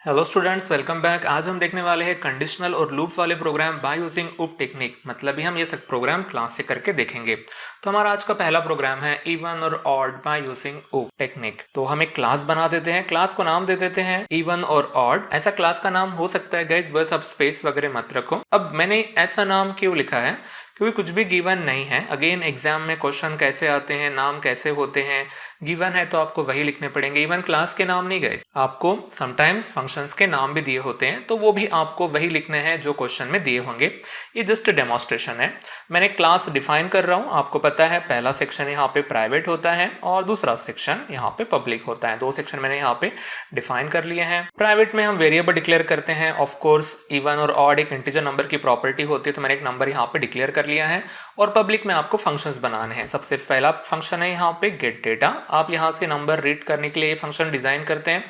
Hello students, welcome back. आज हम देखने वाले हैं कंडीशनल और लूप वाले प्रोग्राम बाय यूजिंग उप टेक्निक। मतलब हम ये सब प्रोग्राम क्लास से करके देखेंगे। तो हमारा आज का पहला प्रोग्राम है इवन और ऑड बाय यूजिंग उप टेक्निक। तो हम एक क्लास बना देते हैं, क्लास को नाम दे देते हैं इवन और ऑड। ऐसा क्लास का नाम हो सकता है गाइज, बस आप स्पेस वगैरह मत रखो। अब मैंने ऐसा नाम क्यों लिखा है, क्योंकि कुछ भी गिवन नहीं है। अगेन एग्जाम में क्वेश्चन कैसे आते हैं, नाम कैसे होते हैं, गिवन है तो आपको वही लिखने पड़ेंगे। इवन क्लास के नाम नहीं गए, आपको समटाइम्स फंक्शंस के नाम भी दिए होते हैं, तो वो भी आपको वही लिखने हैं जो क्वेश्चन में दिए होंगे। ये जस्ट डेमोन्स्ट्रेशन है। मैंने क्लास डिफाइन कर रहा हूँ। आपको पता है पहला सेक्शन यहाँ पे प्राइवेट होता है और दूसरा सेक्शन यहाँ पे पब्लिक होता है। दो सेक्शन मैंने यहाँ पे डिफाइन कर लिए हैं। प्राइवेट में हम वेरिएबल डिक्लेयर करते हैं। ऑफ कोर्स इवन और ऑड एक इंटीजर नंबर की प्रॉपर्टी होती है, तो मैंने एक नंबर यहाँ पे डिक्लेयर कर लिया है। और पब्लिक में आपको फंक्शंस बनाने हैं। सबसे पहला फंक्शन है यहाँ पे गेट डेटा। आप यहाँ से नंबर रीड करने के लिए ये फंक्शन डिजाइन करते हैं।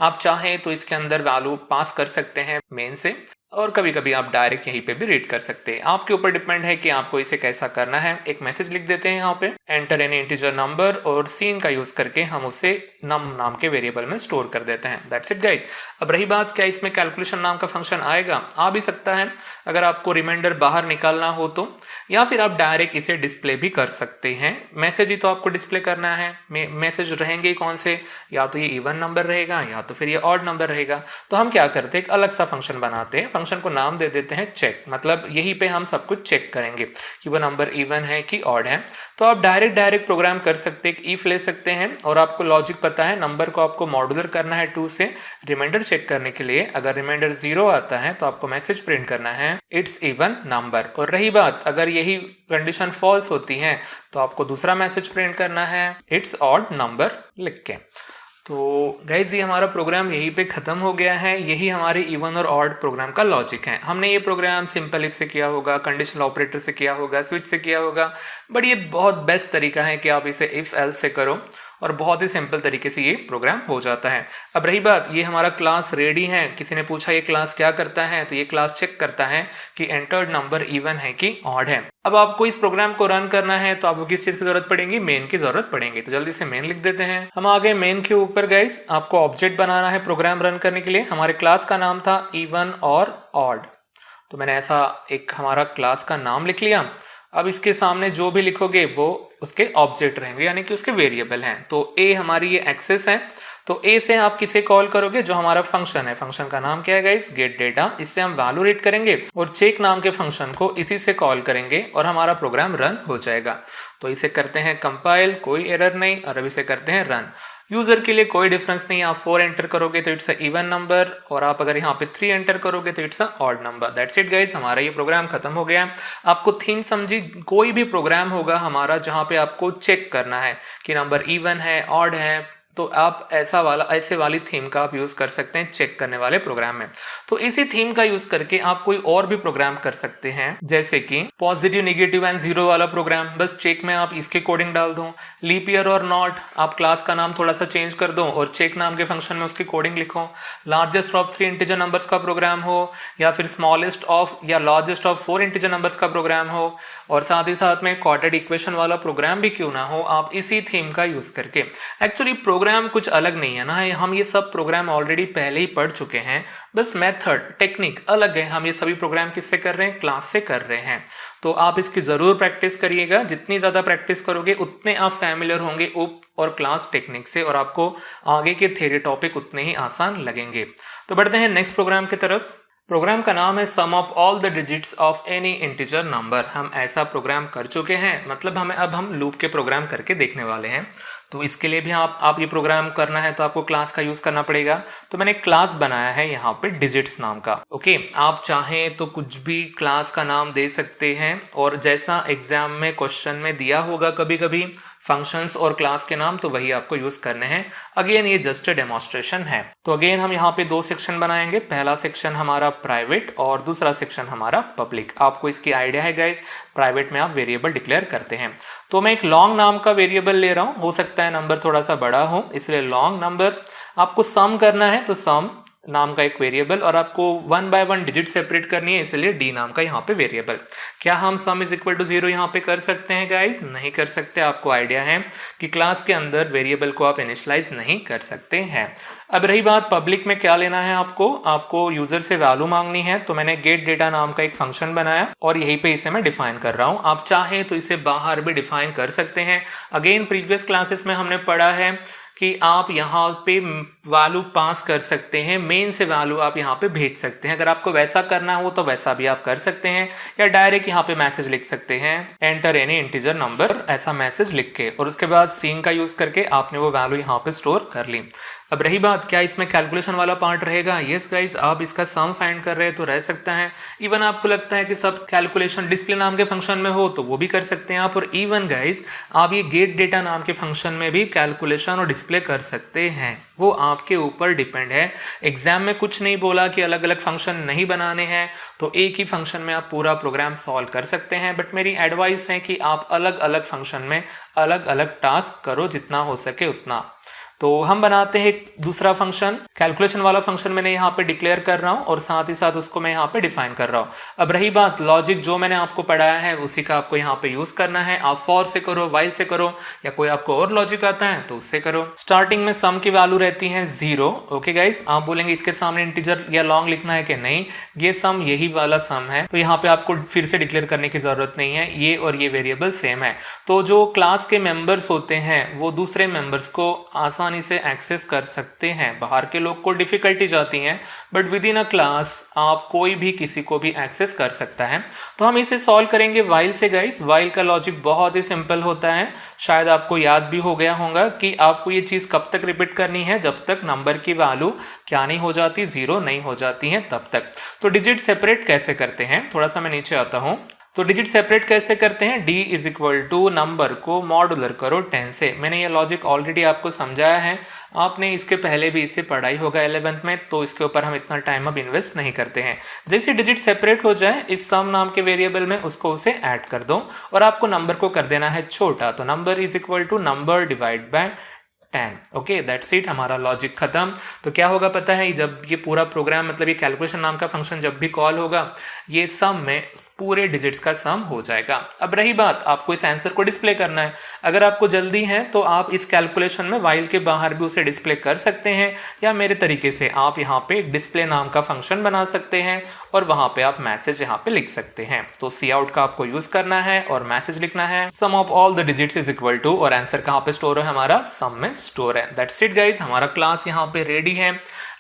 आप चाहें तो इसके अंदर वैल्यू पास कर सकते हैं मेन से, और कभी कभी आप डायरेक्ट यहीं पे भी रीड कर सकते हैं। आपके ऊपर डिपेंड है कि आपको इसे कैसा करना है। एक मैसेज लिख देते हैं यहाँ पे, एंटर एनी इंटीजर नंबर, और सीन का यूज करके हम उसे नम नाम के वेरिएबल में स्टोर कर देते हैं। That's it guys. अब रही बात, क्या इसमें कैलकुलेशन नाम का फंक्शन आएगा? आ भी सकता है अगर आपको रिमाइंडर बाहर निकालना हो तो, या फिर आप डायरेक्ट इसे डिस्प्ले भी कर सकते हैं। मैसेज ही तो आपको डिस्प्ले करना है। मैसेज रहेंगे कौन से, या तो ये इवन नंबर रहेगा या तो फिर ये ऑड नंबर रहेगा। तो हम क्या करते हैं, एक अलग सा फंक्शन बनाते हैं। फंक्शन को नाम दे देते हैं चेक। मतलब यहीं पे हम सब कुछ चेक करेंगे कि वो नंबर इवन है कि ऑड है। तो आप डायरेक्ट प्रोग्राम कर सकते हैं, इफ ले सकते हैं। और आपको लॉजिक पता है, नंबर को आपको मॉड्यूलर करना है 2 से रिमाइंडर चेक करने के लिए। अगर रिमाइंडर 0 आता है तो आपको मैसेज प्रिंट करना है इट्स इवन नंबर। और रही बात, अगर यही कंडीशन फॉल्स होती है तो आपको दूसरा मैसेज प्रिंट करना है इट्स ऑड नंबर लिख के। तो गाइज, ये हमारा प्रोग्राम यहीं पे खत्म हो गया है। यही हमारे इवन और ऑड प्रोग्राम का लॉजिक है। हमने ये प्रोग्राम सिंपल इफ से किया होगा, कंडीशनल ऑपरेटर से किया होगा, स्विच से किया होगा, बट ये बहुत बेस्ट तरीका है कि आप इसे इफ एल्स से करो और बहुत ही सिंपल तरीके से ये प्रोग्राम हो जाता है। अब रही बात, ये हमारा क्लास रेडी है। किसी ने पूछा ये क्लास क्या करता है, तो ये क्लास चेक करता है कि एंटर्ड नंबर इवन है कि ऑड है। अब आपको इस प्रोग्राम को रन करना है तो आपको किस चीज की जरूरत पड़ेगी, मेन की जरूरत पड़ेगी। तो जल्दी से मेन लिख देते हैं। हम आ गए मेन के ऊपर गाइस। आपको ऑब्जेक्ट बनाना है प्रोग्राम रन करने के लिए। हमारे क्लास का नाम था इवन और ऑड, तो मैंने ऐसा एक हमारा क्लास का नाम लिख लिया। अब इसके सामने जो भी लिखोगे वो उसके ऑब्जेक्ट रहेंगे, यानी कि उसके वेरिएबल हैं। तो ए हमारी ये एक्सेस है, तो ए से आप किसे कॉल करोगे, जो हमारा फंक्शन है। फंक्शन का नाम क्या है गाइस, गेट डेटा। इससे हम वैल्यू रीड करेंगे और चेक नाम के फंक्शन को इसी से कॉल करेंगे और हमारा प्रोग्राम रन हो जाएगा। तो इसे करते हैं कंपाइल, कोई एरर नहीं, और अब इसे करते हैं रन। यूजर के लिए कोई डिफरेंस नहीं। आप 4 एंटर करोगे तो इट्स अ इवन नंबर, और आप अगर यहाँ पे 3 एंटर करोगे तो it's a odd number. That's it guys, हमारा ये प्रोग्राम खत्म हो गया। आपको थीम समझी? कोई भी प्रोग्राम होगा हमारा जहाँ पे आपको चेक करना है कि नंबर इवन है, ऑड है, तो आप ऐसे वाली थीम का आप यूज कर सकते हैं चेक करने वाले प्रोग्राम में। तो इसी थीम का यूज करके आप कोई और भी प्रोग्राम कर सकते हैं, जैसे कि पॉजिटिव, नेगेटिव एंड जीरो वाला प्रोग्राम। बस चेक में आप इसके कोडिंग डाल दो। लीप ईयर और नॉट, आप क्लास का नाम थोड़ा सा चेंज कर दो और चेक नाम के फंक्शन में उसकी कोडिंग लिखो। लार्जेस्ट ऑफ 3 इंटीजर नंबर्स का प्रोग्राम हो, या फिर स्मॉलेस्ट ऑफ या लार्जेस्ट ऑफ 4 इंटीजर नंबर्स का प्रोग्राम हो, और साथ ही साथ में क्वाड्रेटिक इक्वेशन वाला प्रोग्राम भी क्यों ना हो, आप इसी थीम का यूज करके। एक्चुअली प्रोग्राम कुछ अलग नहीं है ना, हम ये सब प्रोग्राम ऑलरेडी पहले ही पढ़ चुके हैं। बस मेथड, टेक्निक अलग है। हम ये सभी प्रोग्राम किससे कर रहे हैं, क्लास से कर रहे हैं। तो आप इसकी जरूर प्रैक्टिस करिएगा। जितनी ज्यादा प्रैक्टिस करोगे उतने आप फैमिलियर होंगे उप और क्लास टेक्निक से, और आपको आगे के थ्योरी टॉपिक उतने ही आसान लगेंगे। तो बढ़ते हैं नेक्स्ट प्रोग्राम की तरफ। प्रोग्राम का नाम है sum of all the digits of any integer number. हम ऐसा प्रोग्राम कर चुके हैं, मतलब हम लूप के प्रोग्राम करके देखने वाले हैं। तो इसके लिए भी आप ये प्रोग्राम करना है तो आपको क्लास का यूज करना पड़ेगा। तो मैंने क्लास बनाया है यहाँ पे डिजिट्स नाम का। ओके, आप चाहें तो कुछ भी क्लास का नाम दे सकते हैं, और जैसा एग्जाम में क्वेश्चन में दिया होगा कभी कभी फंक्शंस और क्लास के नाम, तो वही आपको यूज करने हैं। अगेन ये जस्ट अ डेमोन्स्ट्रेशन है। तो अगेन हम यहाँ पे 2 सेक्शन बनाएंगे। पहला सेक्शन हमारा प्राइवेट और दूसरा सेक्शन हमारा पब्लिक। आपको इसकी आइडिया है गाइस, प्राइवेट में आप वेरिएबल डिक्लेयर करते हैं। तो मैं एक लॉन्ग नाम का वेरिएबल ले रहा हूँ, हो सकता है नंबर थोड़ा सा बड़ा हो, इसलिए लॉन्ग नंबर। आपको सम करना है तो सम नाम का एक वेरिएबल, और आपको 1 बाय 1 डिजिट सेपरेट करनी है, इसलिए डी नाम का यहाँ पे वेरिएबल। क्या हम सम इज इक्वल टू 0 यहाँ पे कर सकते हैं गाइस? नहीं कर सकते। आपको आइडिया है कि क्लास के अंदर वेरिएबल को आप इनिशियलाइज नहीं कर सकते हैं। अब रही बात पब्लिक में क्या लेना है, आपको यूजर से वैल्यू मांगनी है। तो मैंने गेट डेटा नाम का एक फंक्शन बनाया और यहीं पे इसे मैं डिफाइन कर रहा हूं। आप चाहे तो इसे बाहर भी डिफाइन कर सकते हैं। अगेन प्रीवियस क्लासेस में हमने पढ़ा है कि आप यहाँ पे वैल्यू पास कर सकते हैं, मेन से वैल्यू आप यहाँ पे भेज सकते हैं। अगर आपको वैसा करना हो तो वैसा भी आप कर सकते हैं, या डायरेक्ट यहाँ पे मैसेज लिख सकते हैं एंटर एनी इंटीजर नंबर, ऐसा मैसेज लिख के, और उसके बाद सीन का यूज करके आपने वो वैल्यू यहाँ पे स्टोर कर ली। अब रही बात क्या इसमें कैलकुलेशन वाला पार्ट रहेगा। यस गाइस, आप इसका सम फाइंड कर रहे हैं तो रह सकता है। इवन आपको लगता है कि सब कैलकुलेशन डिस्प्ले नाम के फंक्शन में हो तो वो भी कर सकते हैं आप। और इवन गाइस आप ये गेट डेटा नाम के फंक्शन में भी कैलकुलेशन और डिस्प्ले कर सकते हैं, वो आपके ऊपर डिपेंड है। एग्जाम में कुछ नहीं बोला कि अलग अलग फंक्शन नहीं बनाने हैं, तो एक ही फंक्शन में आप पूरा प्रोग्राम सॉल्व कर सकते हैं। बट मेरी एडवाइस है कि आप अलग अलग फंक्शन में अलग अलग टास्क करो, जितना हो सके उतना। तो हम बनाते हैं एक दूसरा फंक्शन, कैलकुलेशन वाला फंक्शन मैंने यहाँ पे डिक्लेयर कर रहा हूँ और साथ ही साथ उसको मैं यहाँ पे डिफाइन कर रहा हूँ। अब रही बात लॉजिक जो मैंने आपको पढ़ाया है उसी का आपको यहाँ पे यूज करना है। आप फॉर से करो, वाइल से करो, या कोई आपको और लॉजिक आता है तो उससे करो। स्टार्टिंग में सम की वैल्यू रहती है 0। ओके गाइस, आप बोलेंगे इसके सामने इंटीजर या लॉन्ग लिखना है कि नहीं, ये सम यही वाला सम है, तो यहाँ पे आपको फिर से डिक्लेयर करने की जरूरत नहीं है, ये और ये वेरिएबल सेम है। तो जो क्लास के मेंबर्स होते हैं वो दूसरे मेंबर्स को आसानी से एक्सेस कर सकते हैं। बाहर के लोग को डिफिकल्टी जाती है, but with in a class आप कोई भी किसी को भी एक्सेस कर सकता है। तो हम इसे सॉल्व करेंगे वाइल से गाइस। वाइल का लॉजिक बहुत ही सिंपल होता है, शायद आपको याद भी हो गया होगा कि आपको ये चीज कब तक रिपीट करनी है, जब तक नंबर की वैल्यू क्या नहीं हो जाती, 0 नहीं हो जाती है तब तक। तो डिजिट सेपरेट कैसे करते हैं, थोड़ा सा मैं नीचे आता हूं। तो डिजिट सेपरेट कैसे करते हैं, d is equal to number को मॉडुलर करो 10 से। मैंने ये लॉजिक ऑलरेडी आपको समझाया है, आपने इसके पहले भी इसे पढ़ा ही होगा 11th में, तो इसके ऊपर हम इतना टाइम अब इन्वेस्ट नहीं करते हैं। जैसे डिजिट सेपरेट हो जाए इस सम नाम के वेरिएबल में, उसको उसे ऐड कर दो और आपको नंबर को कर देना है छोटा। तो number is equal to number divide by 10। Okay, that's it, हमारा लॉजिक खत्म। तो क्या होगा पता है, जब ये पूरा प्रोग्राम मतलब ये कैलकुलेशन नाम का फंक्शन जब भी कॉल होगा, ये सम में पूरे डिजिट्स का सम हो जाएगा। अब रही बात आपको इस आंसर को डिस्प्ले करना है। अगर आपको जल्दी है तो आप इस कैलकुलेशन में वाइल के बाहर भी उसे डिस्प्ले कर सकते हैं, या मेरे तरीके से आप यहाँ पे एक डिस्प्ले नाम का फंक्शन बना सकते हैं और वहां पे आप मैसेज यहाँ पे लिख सकते हैं। तो सी आउट का आपको यूज करना है और मैसेज लिखना है sum of all the digits is equal to, और आंसर कहाँ पे स्टोर है, हमारा सम में स्टोर है। दैट्स इट गाइस, हमारा क्लास यहाँ पे रेडी है।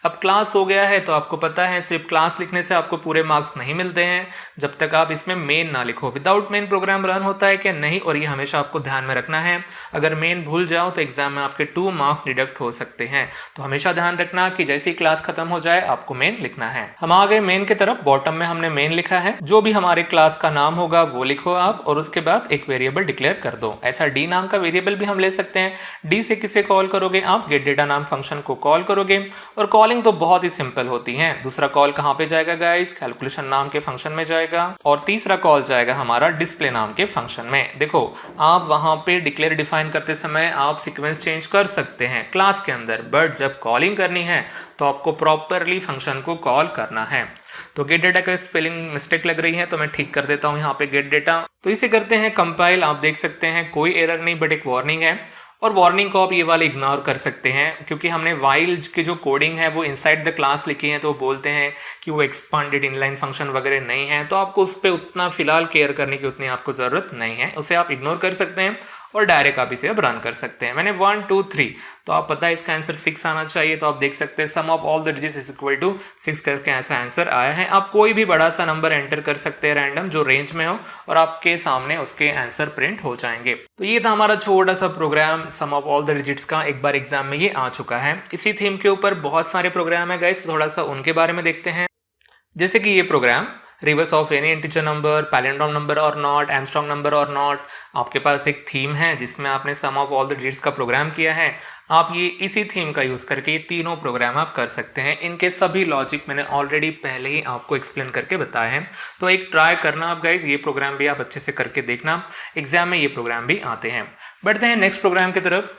अब क्लास हो गया है तो आपको पता है सिर्फ क्लास लिखने से आपको पूरे मार्क्स नहीं मिलते हैं जब तक आप इसमें मेन ना लिखो। विदाउट मेन प्रोग्राम रन होता है क्या, नहीं, और ये हमेशा आपको ध्यान में रखना है। अगर मेन भूल जाओ तो एग्जाम में आपके 2 मार्क्स डिडक्ट हो सकते हैं। तो हमेशा ध्यान रखना कि जैसे ही क्लास खत्म हो जाए आपको मेन लिखना है। हम आ गए मेन की तरफ, बॉटम में हमने मेन लिखा है। जो भी हमारे क्लास का नाम होगा वो लिखो आप, और उसके बाद एक वेरिएबल डिक्लेयर कर दो। ऐसा डी नाम का वेरिएबल भी हम ले सकते हैं। डी से किसे कॉल करोगे आप, गेट डेटा नाम फंक्शन को कॉल करोगे, और कॉलिंग तो बहुत ही सिंपल होती है। दूसरा कॉल कहां पे जाएगा गाइस, कैलकुलेशन नाम के फंक्शन में जाएगा, और तीसरा कॉल जाएगा हमारा डिस्प्ले नाम के फंक्शन में। देखो आप वहां पे डिक्लेयर डिफाइन करते समय आप सीक्वेंस चेंज कर सकते हैं क्लास के अंदर, बट जब कॉलिंग करनी है तो आपको प्रॉपरली फंक्शन को कॉल करना है। तो गेट डेटा का स्पेलिंग मिस्टेक लग रही है तो मैं ठीक कर देता हूं यहाँ पे गेट डेटा। तो इसे करते हैं कंपाइल, आप देख सकते हैं कोई एरर नहीं, बट एक वार्निंग है, और वार्निंग को आप ये वाले इग्नोर कर सकते हैं क्योंकि हमने वाइल की जो कोडिंग है वो इनसाइड द क्लास लिखी है, तो वो बोलते हैं कि वो एक्सपांडेड इनलाइन फंक्शन वगैरह नहीं है, तो आपको उस पर उतना फिलहाल केयर करने की उतनी आपको जरूरत नहीं है, उसे आप इग्नोर कर सकते हैं और डायरेक्ट आप इसे अब रन कर सकते हैं। मैंने 1 2 3, तो आप पता है इसका आंसर 6 आना चाहिए, तो आप देख सकते हैं sum of all the digits is equal to 6 करके ऐसा आंसर आया है। आप कोई भी बड़ा सा नंबर एंटर कर सकते हैं रैंडम जो रेंज में हो, और आपके सामने उसके आंसर प्रिंट हो जाएंगे। तो ये था हमारा छोटा सा program sum of all the digits का। एक बार एग्जाम में ये आ चुका है। इसी थीम के ऊपर बहुत सारे प्रोग्राम है गाइस, थोड़ा सा उनके बारे में देखते हैं। जैसे कि ये program reverse of any integer number, palindrome number और नॉट, आर्मस्ट्रांग नंबर और नॉट। आपके पास एक थीम है जिसमें आपने sum of all the digits का प्रोग्राम किया है। आप ये इसी थीम का यूज करके ये तीनों प्रोग्राम आप कर सकते हैं। इनके सभी लॉजिक मैंने ऑलरेडी पहले ही आपको एक्सप्लेन करके बताए हैं, तो एक ट्राई करना आप गाइज, ये प्रोग्राम भी आप अच्छे से करके देखना, एग्जाम में ये प्रोग्राम भी आते हैं। बढ़ते हैं नेक्स्ट प्रोग्राम की तरफ।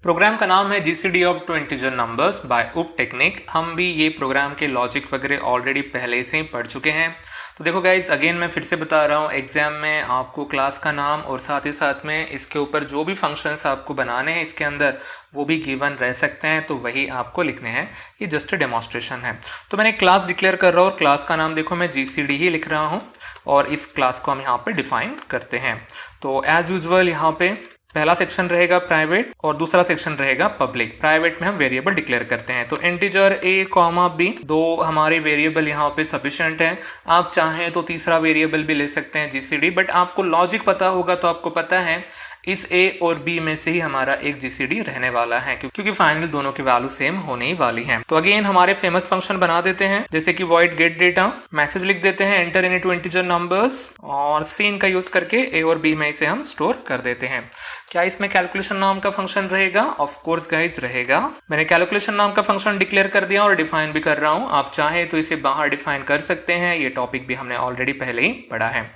प्रोग्राम का नाम है GCD of two integer numbers by उप टेक्निक। हम भी ये प्रोग्राम के लॉजिक वगैरह ऑलरेडी पहले से ही पढ़ चुके हैं। तो देखो गाइज, अगेन मैं फिर से बता रहा हूँ, एग्जाम में आपको क्लास का नाम और साथ ही साथ में इसके ऊपर जो भी फंक्शंस आपको बनाने हैं इसके अंदर वो भी गिवन रह सकते हैं, तो वही आपको लिखने हैं। ये जस्ट डेमोन्स्ट्रेशन है। तो मैंने क्लास डिक्लेयर कर रहा हूँ और क्लास का नाम देखो मैं जीसीडी ही लिख रहा हूँ और इस क्लास को हम यहाँ पे डिफाइन करते हैं। तो एज यूजुअल यहाँ पे पहला सेक्शन रहेगा प्राइवेट और दूसरा सेक्शन रहेगा पब्लिक। प्राइवेट में हम वेरिएबल डिक्लेयर करते हैं। तो इंटीजर a कॉमा b, दो हमारे वेरिएबल यहाँ पे सफिशिएंट है। आप चाहें तो तीसरा वेरिएबल भी ले सकते हैं जीसीडी, बट आपको लॉजिक पता होगा तो आपको पता है इस a और b में से ही हमारा एक जीसीडी रहने वाला है, क्योंकि फाइनल दोनों की वैल्यू सेम होने ही वाली है। तो अगेन हमारे फेमस फंक्शन बना देते हैं, जैसे कि void get data, मैसेज लिख देते हैं enter in two integer numbers और सीन का यूज करके a और b में इसे हम स्टोर कर देते हैं। क्या इसमें कैलकुलेशन नाम का फंक्शन रहेगा? ऑफ कोर्स गाइज रहेगा। मैंने कैलकुलेशन नाम का फंक्शन डिक्लेयर कर दिया और डिफाइन भी कर रहा हूं। आप चाहे तो इसे बाहर डिफाइन कर सकते हैं, ये टॉपिक भी हमने ऑलरेडी पहले ही पढ़ा है।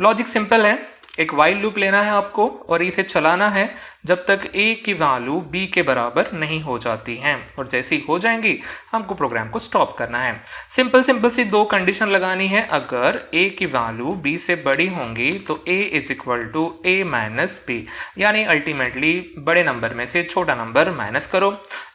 लॉजिक सिंपल है, एक वाइल लूप लेना है आपको और इसे चलाना है जब तक a की वैल्यू b के बराबर नहीं हो जाती है, और जैसी हो जाएंगी हमको प्रोग्राम को स्टॉप करना है। सिंपल सी दो कंडीशन लगानी है। अगर a की वैल्यू b से बड़ी होंगी तो a is equal to a minus b, यानी अल्टीमेटली बड़े नंबर में से छोटा नंबर माइनस करो।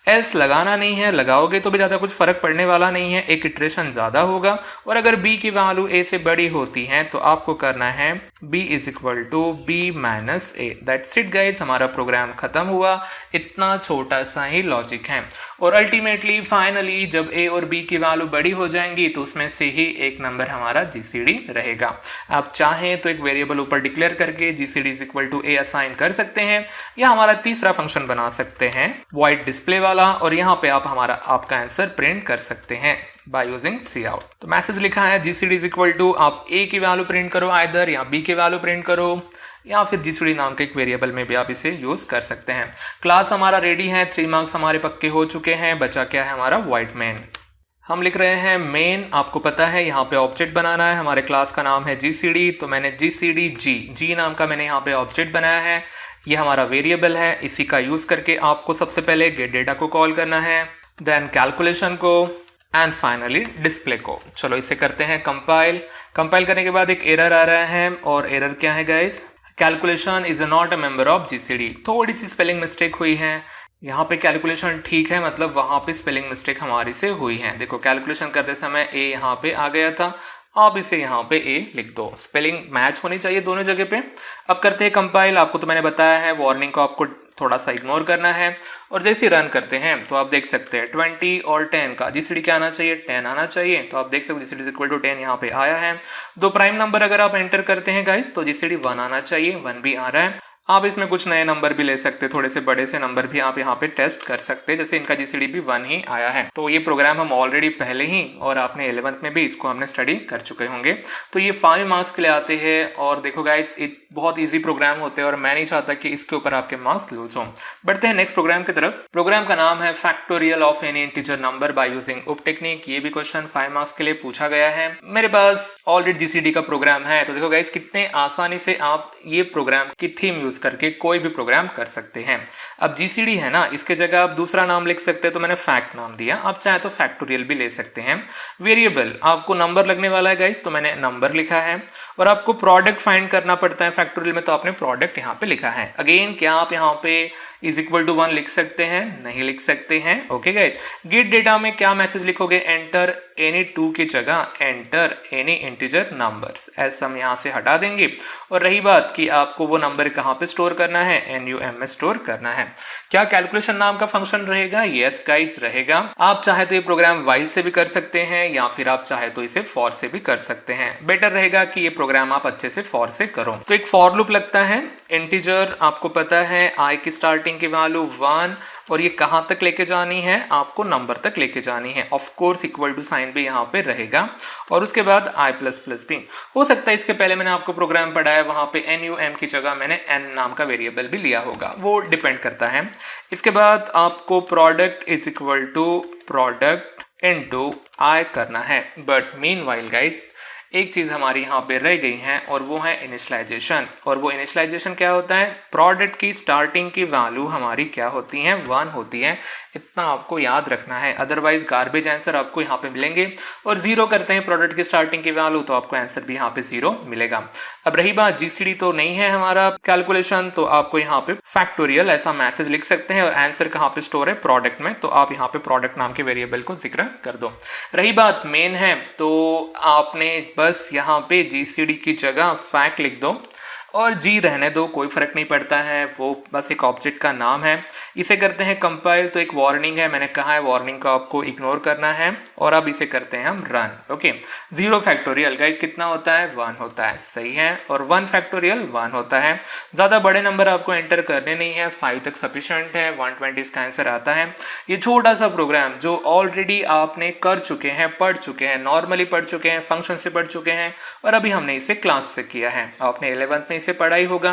एल्स लगाना नहीं है, लगाओगे तो भी ज़्यादा कुछ फर्क पड़ने वाला नहीं है, एक इटरेशन ज़्यादा होगा। और अगर b की वैल्यू a से बड़ी होती है तो आपको करना है b is equal to b minus a। That's it guys, हमारा प्रोग्राम खत्म हुआ। इतना छोटा सा ही लॉजिक है और अल्टीमेटली फाइनली जब a और b की वैल्यू बड़ी हो जाएंगी तो उसमें से ही एक नंबर हमारा जीसीडी रहेगा। आप चाहें तो एक वेरिएबल ऊपर डिक्लेयर करके GCD is equal to a assign कर सकते हैं, या हमारा तीसरा फंक्शन बना सकते हैं void डिस्प्ले वाला, और यहाँ पे आप आपका आंसर प्रिंट कर सकते हैं बाय यूजिंग सी आउट। तो मैसेज लिखा है जीसीडी इज इक्वल टू, आप a की वैल्यू प्रिंट करो आइदर, या b की वैल्यू प्रिंट करो, या फिर जीसीडी नाम के एक वेरिएबल में भी आप इसे यूज कर सकते हैं। क्लास हमारा रेडी है, 3 मार्क्स हमारे पक्के हो चुके हैं। बचा क्या है हमारा void main। हम लिख रहे हैं मेन, आपको पता है यहाँ पे ऑब्जेक्ट बनाना है। हमारे क्लास का नाम है जीसीडी, तो मैंने जीसीडी जी नाम का मैंने यहाँ पे ऑब्जेक्ट बनाया है। ये हमारा वेरिएबल है, इसी का यूज करके आपको सबसे पहले गेट डेटा को कॉल करना है, देन कैलकुलेशन को एंड फाइनली डिस्प्ले को। चलो इसे करते हैं कंपाइल करने के बाद एक एरर आ रहा है, और एरर क्या है guys? Calculation is not a member of GCD. थोड़ी सी स्पेलिंग मिस्टेक हुई है यहाँ पे। कैलकुलेशन ठीक है, मतलब वहां पे स्पेलिंग मिस्टेक हमारी से हुई है। देखो कैलकुलेशन करते समय ए यहाँ पे आ गया था, आप इसे यहाँ पे ए लिख दो। स्पेलिंग मैच होनी चाहिए दोनों जगह पे। अब करते हैं कंपाइल। आपको तो मैंने बताया है वार्निंग को आपको थोड़ा सा इग्नोर करना है, और जैसे रन करते हैं तो आप देख सकते हैं 20 और 10 का जीसीडी क्या आना चाहिए? 10 आना चाहिए। तो आप देख सकते हो जीसीडी इक्वल टू 10 यहाँ पे आया है। दो प्राइम नंबर अगर आप एंटर करते हैं गाइस तो जीसीडी 1 आना चाहिए, 1 भी आ रहा है। आप इसमें कुछ नए नंबर भी ले सकते हैं, थोड़े से बड़े से नंबर भी आप यहाँ पे टेस्ट कर सकते हैं, जैसे इनका जीसीडी भी 1 ही आया है। तो ये प्रोग्राम हम ऑलरेडी पहले ही और आपने 11th में भी इसको हमने स्टडी कर चुके होंगे। तो ये 5 मार्क्स के लिए आते हैं, और देखो गाइस ये बहुत इजी प्रोग्राम होते हैं और मैं नहीं चाहता कि इसके ऊपर आपके मार्क्स लूज हों। बढ़ते हैं नेक्स्ट प्रोग्राम की तरफ। प्रोग्राम का नाम है factorial of any integer number by using उप टेक्निक। ये भी क्वेश्चन 5 मार्क्स के लिए पूछा गया है। मेरे पास ऑलरेडी जीसीडी का प्रोग्राम है, तो देखो गाइस कितने आसानी से आप ये प्रोग्राम की थीम यूज करके कोई भी प्रोग्राम कर सकते हैं। अब जीसीडी है ना, इसके जगह आप दूसरा नाम लिख सकते हैं, तो मैंने फैक्ट नाम दिया। आप चाहे तो फैक्टोरियल भी ले सकते हैं। वेरिएबल आपको नंबर लगने वाला है गाइस, तो मैंने नंबर लिखा है। और आपको प्रोडक्ट फाइंड करना पड़ता है फैक्टोरियल में, तो आपने प्रोडक्ट यहाँ पे लिखा है। अगेन क्या आप यहाँ पे इज इक्वल टू 1 लिख सकते हैं? नहीं लिख सकते हैं। ओके गाइस, गेट डेटा में क्या मैसेज लिखोगे? एंटर एनी 2 की जगह एंटर एनी इंटीजर नंबर्स। ऐसा हम यहाँ से हटा देंगे। और रही बात कि आपको वो नंबर कहाँ पे स्टोर करना है, NUM में स्टोर करना है। क्या कैलकुलेशन नाम का फंक्शन रहेगा? यस गाइस रहेगा। आप चाहे तो ये प्रोग्राम वाइल से भी कर सकते हैं, या फिर आप चाहे तो इसे फॉर से भी कर सकते हैं। बेटर रहेगा कि ये प्रोग्राम आप अच्छे से फॉर से करो। तो एक फॉर लूप लगता है। इंटीजर आपको पता है i की स्टार्टिंग की वैल्यू 1, और ये कहाँ तक लेके जानी है? आपको नंबर तक लेके जानी है। Of course equal to sign भी यहाँ पे रहेगा, और उसके बाद i प्लस प्लस भी हो सकता है। इसके पहले मैंने आपको प्रोग्राम पढ़ाया, वहां पे NUM की जगह मैंने n नाम का वेरिएबल भी लिया होगा, वो डिपेंड करता है। इसके बाद आपको product is equal to product into i करना है। बट मीनवाइल गाइस एक चीज़ हमारी यहाँ पे रह गई है और वो है इनिशियलाइजेशन। और वो इनिशियलाइजेशन क्या होता है, प्रोडक्ट की स्टार्टिंग की वैल्यू हमारी क्या होती है, 1 होती है। इतना आपको याद रखना है, अदरवाइज गार्बेज आंसर आपको यहाँ पे मिलेंगे। और 0 करते हैं प्रोडक्ट की स्टार्टिंग की वैल्यू तो आपको आंसर भी यहाँ पे 0 मिलेगा। अब रही बात जीसीडी तो नहीं है हमारा कैलकुलेशन, तो आपको यहाँ पे फैक्टोरियल ऐसा मैसेज लिख सकते हैं और आंसर कहाँ पे स्टोर है, प्रोडक्ट में, तो आप यहाँ पे प्रोडक्ट नाम के वेरिएबल को जिक्र कर दो। रही बात मेन है तो आपने बस यहाँ पे जीसीडी की जगह फैक्ट लिख दो और जी रहने दो, कोई फर्क नहीं पड़ता है, वो बस एक ऑब्जेक्ट का नाम है। इसे करते हैं कंपाइल, तो एक वार्निंग है, मैंने कहा है वार्निंग को आपको इग्नोर करना है। और अब इसे करते हैं हम रन। ओके, 0 फैक्टोरियल गाइज कितना होता है, 1 होता है, सही है। और 1 फैक्टोरियल 1 होता है। ज़्यादा बड़े नंबर आपको एंटर करने नहीं है, 5 तक सफिशिएंट है, 120 इसका आंसर आता है। ये छोटा सा प्रोग्राम जो ऑलरेडी आपने कर चुके हैं, पढ़ चुके हैं, नॉर्मली पढ़ चुके हैं, फंक्शन से पढ़ चुके हैं, और अभी हमने इसे क्लास से किया है। आपने 11th में इसे पढ़ा ही होगा।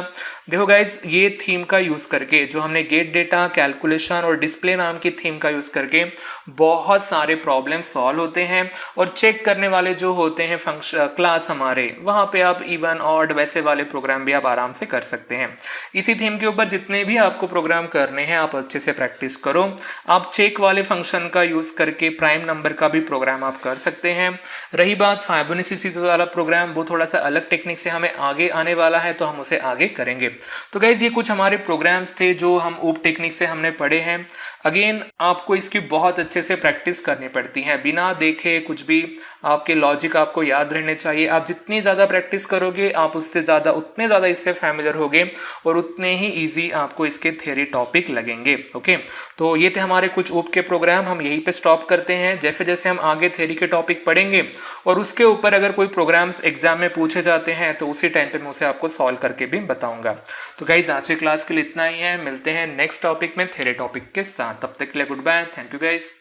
देखो गाइज, ये थीम का यूज करके जो हमने गेट डेटा, कैलकुलेशन और डिस्प्ले नाम की थीम का यूज करके बहुत सारे प्रॉब्लम सॉल्व होते हैं। और चेक करने वाले जो होते हैं फंक्शन क्लास हमारे, वहां पे आप इवन ऑड वैसे वाले प्रोग्राम भी आप आराम से कर सकते हैं। इसी थीम के ऊपर जितने भी आपको प्रोग्राम करने हैं आप अच्छे से प्रैक्टिस करो। आप चेक वाले फंक्शन का यूज करके प्राइम नंबर का भी प्रोग्राम आप कर सकते हैं। रही बात फाइबोनाची वाला प्रोग्राम, वो थोड़ा सा अलग टेक्निक से हमें आगे आने वाला है, तो हम उसे आगे करेंगे। तो गाइज ये कुछ हमारे प्रोग्राम्स थे जो हम ऊप टेक्निक से हमने पढ़े हैं। अगेन आपको इसकी बहुत अच्छे से प्रैक्टिस करनी पड़ती है, बिना देखे कुछ भी आपके लॉजिक आपको याद रहने चाहिए। आप जितनी ज़्यादा प्रैक्टिस करोगे आप उससे ज़्यादा उतने ज़्यादा इससे फैमिलियर होगे और उतने ही ईजी आपको इसके थ्योरी टॉपिक लगेंगे। ओके, तो ये थे हमारे कुछ ऊप के प्रोग्राम, हम यहीं पे स्टॉप करते हैं। जैसे जैसे हम आगे थ्योरी के टॉपिक पढ़ेंगे और उसके ऊपर अगर कोई प्रोग्राम्स एग्जाम में पूछे जाते हैं तो उसी टाइम पे मैं उसे आपको सॉल्व करके भी बताऊंगा। तो गाइज आज की क्लास के लिए इतना ही है, मिलते हैं नेक्स्ट टॉपिक में थ्योरी टॉपिक के साथ। तब तक के लिए goodbye, thank you guys.